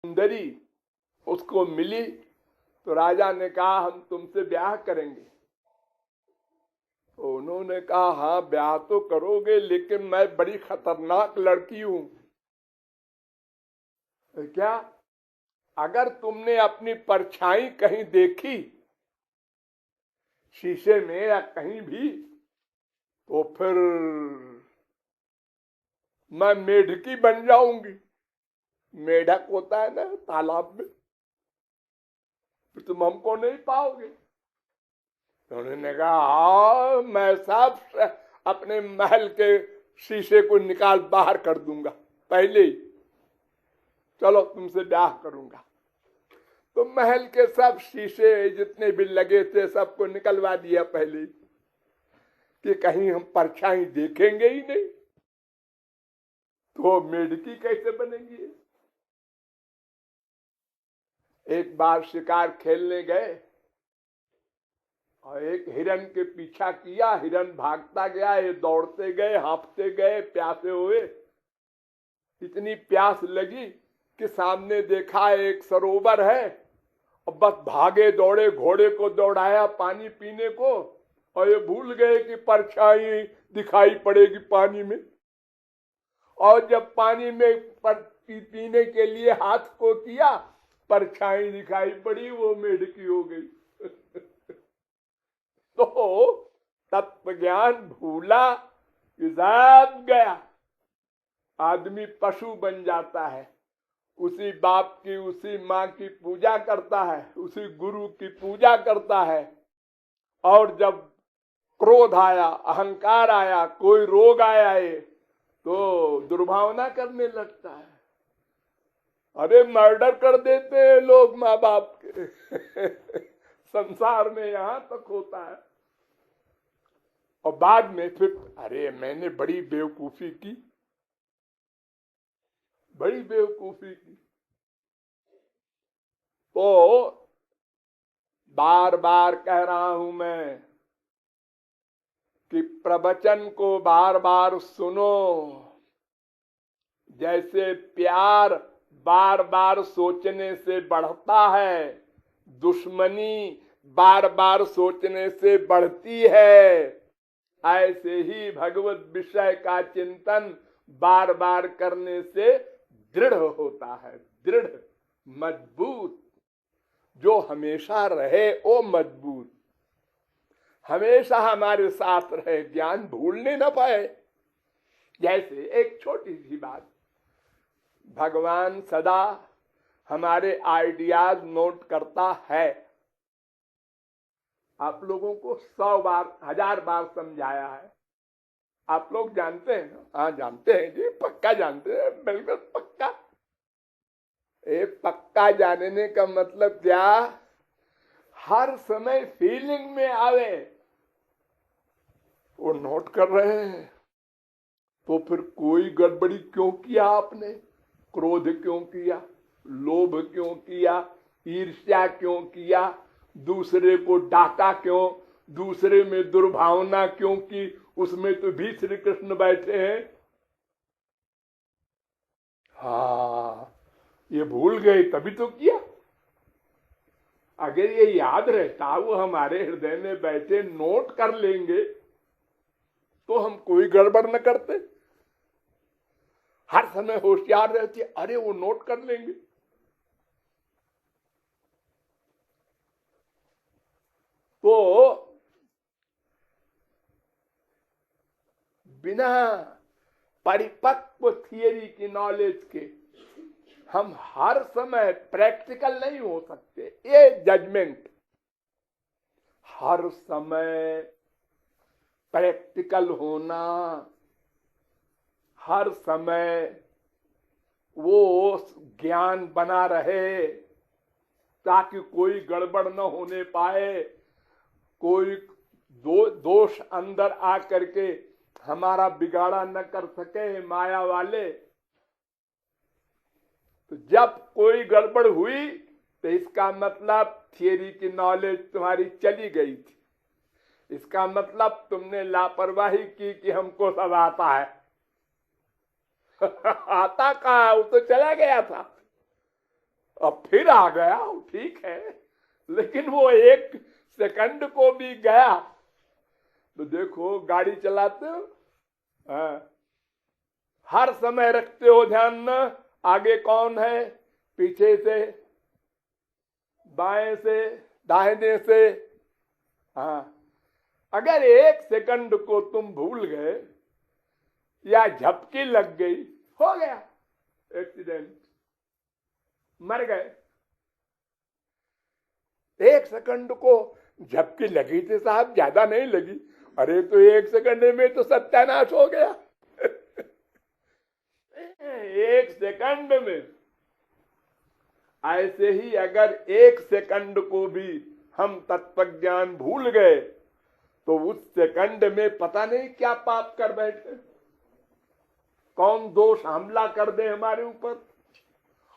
सुंदरी उसको मिली तो राजा ने कहा हम तुमसे ब्याह करेंगे। तो उन्होंने कहा हाँ ब्याह तो करोगे, लेकिन मैं बड़ी खतरनाक लड़की हूं। तो क्या, अगर तुमने अपनी परछाई कहीं देखी शीशे में या कहीं भी, तो फिर मैं मेढकी बन जाऊंगी। मेढक होता है ना तालाब में, फिर तुम हमको नहीं पाओगे। तो उन्होंने कहा हाँ मैं सब अपने महल के शीशे को निकाल बाहर कर दूंगा पहले ही, चलो तुमसे ब्याह करूंगा। तो महल के सब शीशे जितने भी लगे थे सबको निकलवा दिया पहले ही, कि कहीं हम परछाई देखेंगे ही नहीं, तो मेढकी कैसे बनेगी। एक बार शिकार खेलने गए और एक हिरन के पीछा किया, हिरन भागता गया, ये दौड़ते गए, हाँफते गए, प्यासे हुए। इतनी प्यास लगी कि सामने देखा एक सरोवर है, और बस भागे दौड़े, घोड़े को दौड़ाया पानी पीने को, और ये भूल गए कि परछाई दिखाई पड़ेगी पानी में। और जब पानी में पीने के लिए हाथ को किया, परछाई दिखाई पड़ी, वो मेढकी हो गई। तो तत्व ज्ञान भूला, सब गया। आदमी पशु बन जाता है, उसी बाप की उसी माँ की पूजा करता है, उसी गुरु की पूजा करता है, और जब क्रोध आया, अहंकार आया, कोई रोग आया है, तो दुर्भावना करने लगता है। अरे मर्डर कर देते हैं लोग माँ बाप के। संसार में यहां तक होता है। और बाद में फिर अरे मैंने बड़ी बेवकूफी की, बड़ी बेवकूफी की। तो बार बार कह रहा हूं मैं कि प्रवचन को बार बार सुनो। जैसे प्यार बार बार सोचने से बढ़ता है, दुश्मनी बार बार सोचने से बढ़ती है, ऐसे ही भगवत विषय का चिंतन बार बार करने से दृढ़ होता है। दृढ़, मजबूत, जो हमेशा रहे वो मजबूत, हमेशा हमारे साथ रहे, ज्ञान भूलने न पाए। जैसे एक छोटी सी बात, भगवान सदा हमारे आइडियाज नोट करता है। आप लोगों को 100 बार 1000 बार समझाया है, आप लोग जानते हैं ना? हाँ जानते हैं जी, पक्का जानते हैं, बिल्कुल पक्का। ये पक्का जानने का मतलब क्या, हर समय फीलिंग में आवे वो नोट कर रहे हैं। तो फिर कोई गड़बड़ी क्यों किया आपने, क्रोध क्यों किया, लोभ क्यों किया, ईर्ष्या क्यों किया, दूसरे को डांटा क्यों, दूसरे में दुर्भावना क्यों की, उसमें तो भी श्री कृष्ण बैठे हैं। हाँ ये भूल गए तभी तो किया। अगर ये याद रहता, वो हमारे हृदय में बैठे नोट कर लेंगे, तो हम कोई गड़बड़ न करते। हर समय होशियार रहती, अरे वो नोट कर लेंगे। तो बिना परिपक्व थियरी की नॉलेज के हम हर समय प्रैक्टिकल नहीं हो सकते। ये जजमेंट, हर समय प्रैक्टिकल होना, हर समय वो ज्ञान बना रहे ताकि कोई गड़बड़ न होने पाए, कोई दोष अंदर आ करके हमारा बिगाड़ा न कर सके माया वाले। तो जब कोई गड़बड़ हुई तो इसका मतलब थियरी की नॉलेज तुम्हारी चली गई थी, इसका मतलब तुमने लापरवाही की कि हमको सब आता है। आता कहाँ, वो तो चला गया था। अब फिर आ गया, ठीक है, लेकिन वो 1 सेकंड को भी गया। तो देखो गाड़ी चलाते हो, हाँ, हर समय रखते हो ध्यान न आगे कौन है, पीछे से, बाएं से, दाहिने से। हाँ, अगर 1 सेकंड को तुम भूल गए या झपकी लग गई, हो गया एक्सीडेंट, मर गए। 1 सेकंड को झपकी लगी थी साहब, ज्यादा नहीं लगी। अरे तो 1 सेकंड में तो सत्यानाश हो गया। 1 सेकंड में। ऐसे ही अगर 1 सेकंड को भी हम तत्व ज्ञान भूल गए तो उस सेकंड में पता नहीं क्या पाप कर बैठे, कौन दोष हमला कर दे हमारे ऊपर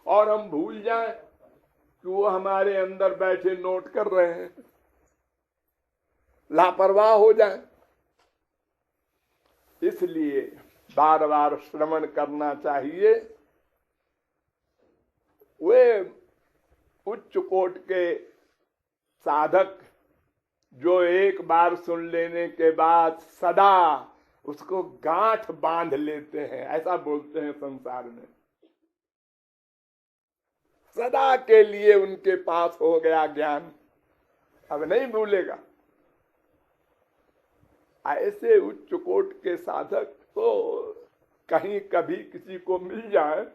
और हम भूल जाएं कि वो हमारे अंदर बैठे नोट कर रहे हैं, लापरवाह हो जाए। इसलिए बार बार श्रवण करना चाहिए। वे उच्च कोट के साधक जो एक बार सुन लेने के बाद सदा उसको गांठ बांध लेते हैं, ऐसा बोलते हैं संसार में, सदा के लिए उनके पास हो गया ज्ञान, अब नहीं भूलेगा। ऐसे उच्च कोट के साधक तो कहीं कभी किसी को मिल जाए,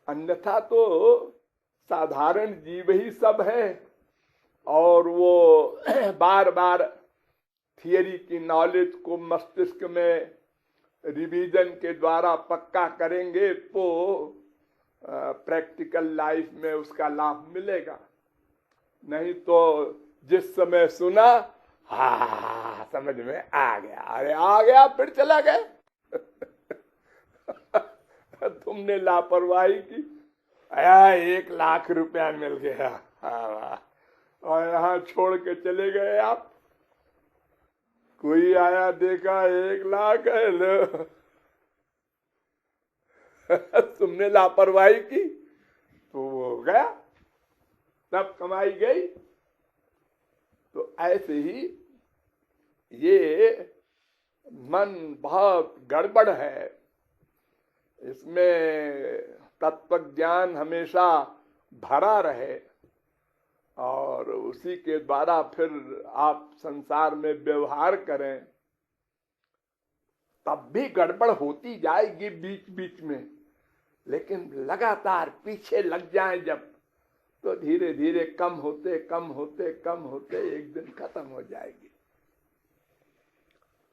अन्यथा तो साधारण जीव ही सब है। और वो बार बार थियरी की नॉलेज को मस्तिष्क में रिवीजन के द्वारा पक्का करेंगे तो प्रैक्टिकल लाइफ में उसका लाभ मिलेगा। नहीं तो जिस समय सुना, हाँ समझ में आ गया, अरे आ गया फिर चला गया। तुमने लापरवाही की, 1 लाख रुपया मिल गया, हाँ, और यहाँ छोड़ के चले गए आप। कोई आया देखा 1 लाख है, लो। तुमने लापरवाही की तो वो हो गया, तब कमाई गई। तो ऐसे ही ये मन बहुत गड़बड़ है, इसमें तत्व ज्ञान हमेशा भरा रहे और उसी के द्वारा फिर आप संसार में व्यवहार करें, तब भी गड़बड़ होती जाएगी बीच बीच में, लेकिन लगातार पीछे लग जाएं जब, तो धीरे धीरे कम होते कम होते कम होते एक दिन खत्म हो जाएगी।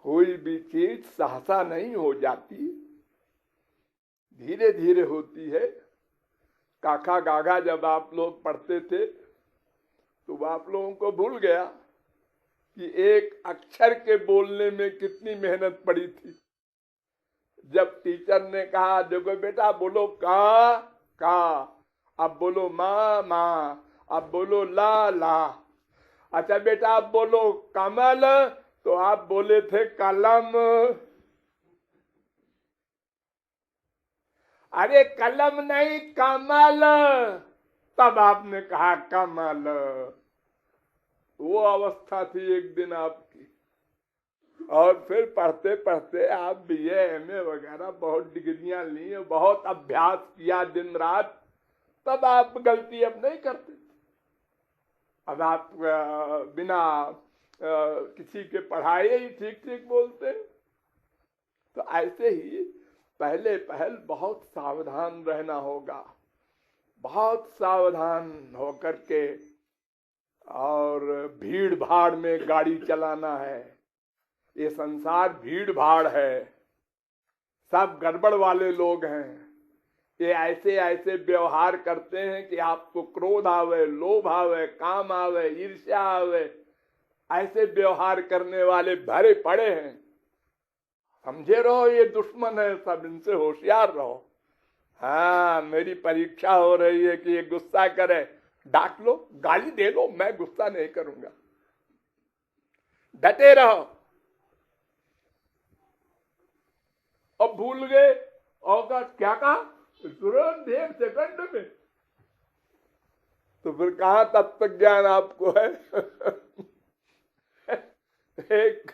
कोई भी चीज सहसा नहीं हो जाती, धीरे धीरे होती है। काका गागा जब आप लोग पढ़ते थे तो आप लोगों को भूल गया कि एक अक्षर के बोलने में कितनी मेहनत पड़ी थी। जब टीचर ने कहा देखो बेटा बोलो का, अब बोलो माँ, अब बोलो ला। अच्छा बेटा अब बोलो कमल, तो आप बोले थे कलम। अरे कलम नहीं कमल, तब आपने कहा कमल। वो अवस्था थी एक दिन आपकी। और फिर पढ़ते पढ़ते आप BA MA वगैरह बहुत डिग्रियां ली, बहुत अभ्यास किया दिन रात, तब आप गलती अब नहीं करते। अब आप बिना किसी के पढ़ाए ही ठीक ठीक बोलते। तो ऐसे ही पहले पहल बहुत सावधान रहना होगा, बहुत सावधान होकर के, और भीड़ भाड़ में गाड़ी चलाना है। ये संसार भीड़ भाड़ है, सब गड़बड़ वाले लोग हैं। ये ऐसे ऐसे व्यवहार करते हैं कि आपको क्रोध आवे, लोभ आवे, काम आवे, ईर्ष्या आवे, ऐसे व्यवहार करने वाले भरे पड़े हैं। समझे रहो ये दुश्मन है सब, इनसे होशियार रहो। हाँ मेरी परीक्षा हो रही है कि ये गुस्सा करे, डांट लो, गाली दे लो, मैं गुस्सा नहीं करूंगा, डटे रहो। अब भूल गए और क्या कहा तुरंत 1 सेकंड में, तो फिर कहाँ तत्व ज्ञान आपको है? एक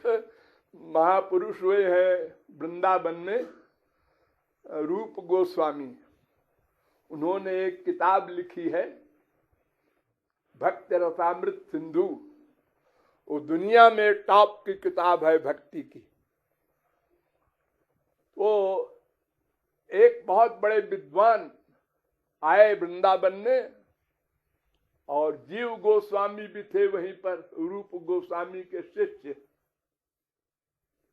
महापुरुष हुए हैं वृंदावन में, रूप गोस्वामी। उन्होंने एक किताब लिखी है भक्ति रसामृत सिंधु। वो दुनिया में टॉप की किताब है भक्ति की। वो एक बहुत बड़े विद्वान आए वृंदावन में, और जीव गोस्वामी भी थे वहीं पर, रूप गोस्वामी के शिष्य।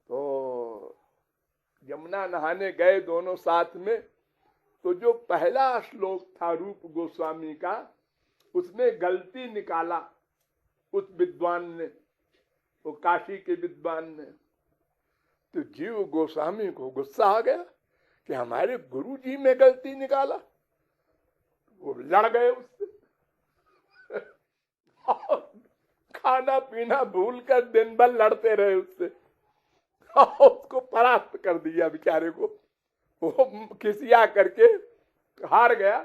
तो यमुना नहाने गए दोनों साथ में। तो जो पहला श्लोक था रूप गोस्वामी का, उसमें गलती निकाला उस विद्वान ने, वो काशी के विद्वान ने। तो जीव गोस्वामी को गुस्सा आ गया कि हमारे गुरु जी में गलती निकाला। वो लड़ गए उससे खाना पीना भूल कर दिन भर लड़ते रहे उससे, उसको परास्त कर दिया बेचारे को। वो खिसिया करके हार गया।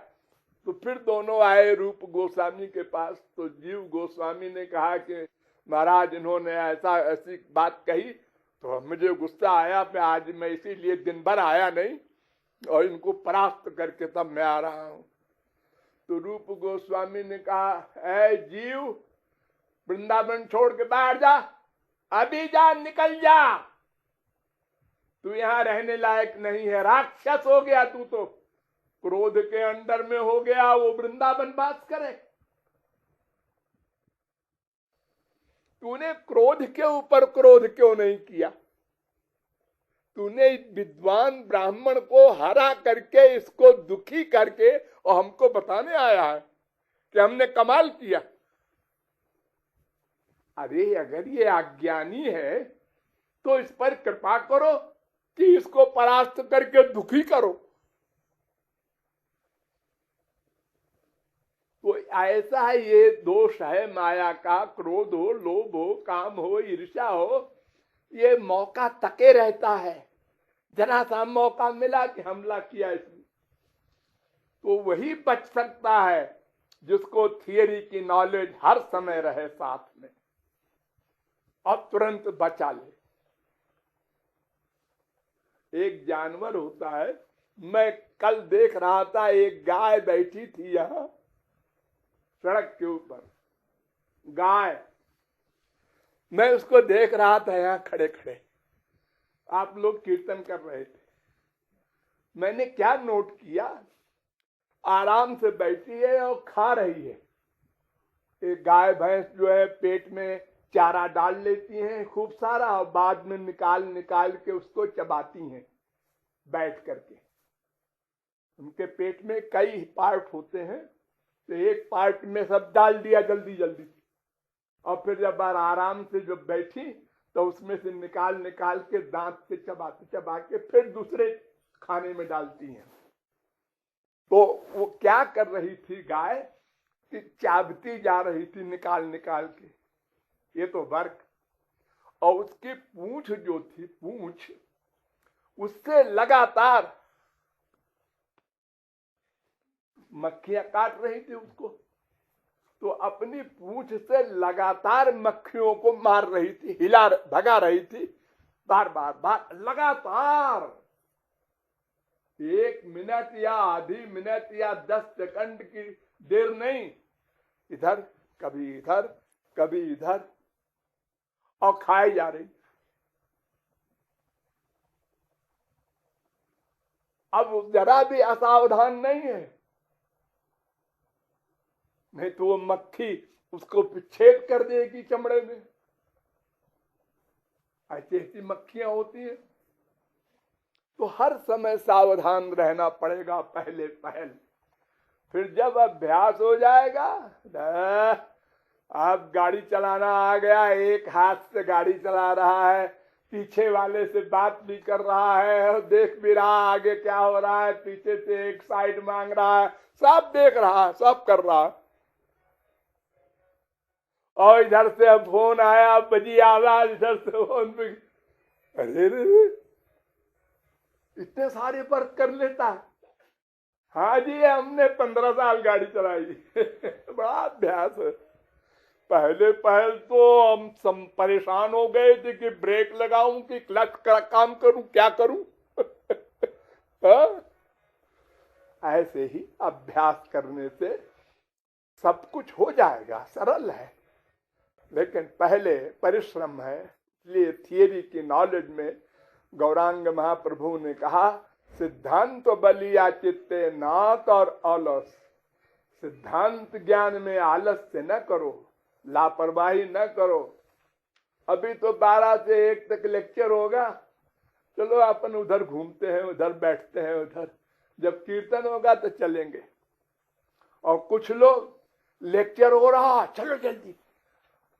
तो फिर दोनों आए रूप गोस्वामी के पास। तो जीव गोस्वामी ने कहा कि महाराज इन्होंने ऐसी बात कही तो मुझे गुस्सा आया, मैं इसीलिए दिन भर आया नहीं और इनको परास्त करके तब मैं आ रहा हूं। तो रूप गोस्वामी ने कहा, ऐ जीव, वृंदावन छोड़ के बाहर जा, अभी जा, निकल जा, तू यहाँ रहने लायक नहीं है, राक्षस हो गया तू तो, क्रोध के अंडर में हो गया, वो वृंदावन बात करे। तूने क्रोध के ऊपर क्रोध क्यों नहीं किया? तूने विद्वान ब्राह्मण को हरा करके, इसको दुखी करके, और हमको बताने आया है कि हमने कमाल किया। अरे अगर ये अज्ञानी है तो इस पर कृपा करो कि इसको परास्त करके दुखी करो। तो ऐसा है, ये दोष है माया का। क्रोध हो, लोभ हो, काम हो, ईर्ष्या हो, ये मौका तके रहता है। जरा सा मौका मिला कि हमला किया इसने। तो वही बच सकता है जिसको थियरी की नॉलेज हर समय रहे साथ में और तुरंत बचा ले। एक जानवर होता है, मैं कल देख रहा था, एक गाय बैठी थी यहां सड़क के ऊपर, गाय। मैं उसको देख रहा था यहां खड़े खड़े, आप लोग कीर्तन कर रहे थे। मैंने क्या नोट किया, आराम से बैठी है और खा रही है। एक गाय भैंस जो है पेट में चारा डाल लेती हैं खूब सारा, और बाद में निकाल निकाल के उसको चबाती हैं बैठ करके। उनके पेट में कई पार्ट होते हैं, तो एक पार्ट में सब डाल दिया जल्दी जल्दी, और फिर जब आराम से जब बैठी तो उसमें से निकाल निकाल के दांत से चबाते चबा के फिर दूसरे खाने में डालती हैं। तो वो क्या कर रही थी गाय कि चाबती जा रही थी निकाल निकाल के, ये तो वर्क। और उसकी पूंछ जो थी, पूंछ उससे लगातार मक्खियां काट रही थी उसको। तो अपनी पूंछ से लगातार मक्खियों को मार रही थी, भगा रही थी, बार बार बार लगातार। 1 मिनट या आधी मिनट या 10 सेकंड की देर नहीं, इधर कभी इधर कभी इधर, और खाई जा रही। अब जरा भी असावधान नहीं है, नहीं तो वो मक्खी उसको छेद कर देगी चमड़े में। ऐसी ऐसी मक्खियां होती है। तो हर समय सावधान रहना पड़ेगा पहले पहल। फिर जब अभ्यास हो जाएगा, अब गाड़ी चलाना आ गया, एक हाथ से गाड़ी चला रहा है, पीछे वाले से बात भी कर रहा है, देख भी रहा आगे क्या हो रहा है, पीछे से एक साइड मांग रहा है, सब देख रहा है, सब कर रहा है। और इधर से अब फोन आया, बजी आवाज, इधर से फोन पे, अरे रे इतने सारे वर्क कर लेता है। हाँ जी, हमने 15 साल गाड़ी चलाई। बड़ा अभ्यास है। पहले पहल तो हम परेशान हो गए थे कि ब्रेक लगाऊं कि क्लच का काम करूं, क्या करूं। हाँ? ऐसे ही अभ्यास करने से सब कुछ हो जाएगा, सरल है। लेकिन पहले परिश्रम है। इसलिए थियरी की नॉलेज में गौरांग महाप्रभु ने कहा, सिद्धांत बलिया चित्ते नात और अलस। सिद्धांत ज्ञान में आलस्य न करो, लापरवाही न करो। अभी तो 12 से 1 तक लेक्चर होगा, चलो अपन उधर घूमते हैं, उधर बैठते हैं, उधर जब कीर्तन होगा तो चलेंगे। और कुछ लोग लेक्चर हो रहा, चलो जल्दी,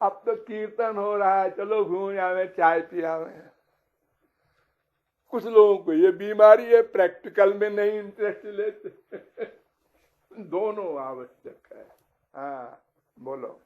अब तो कीर्तन हो रहा है, चलो घूम आवे, चाय पियावे। कुछ लोगों को ये बीमारी है, प्रैक्टिकल में नहीं इंटरेस्ट लेते। दोनों आवश्यक है। हाँ, बोलो।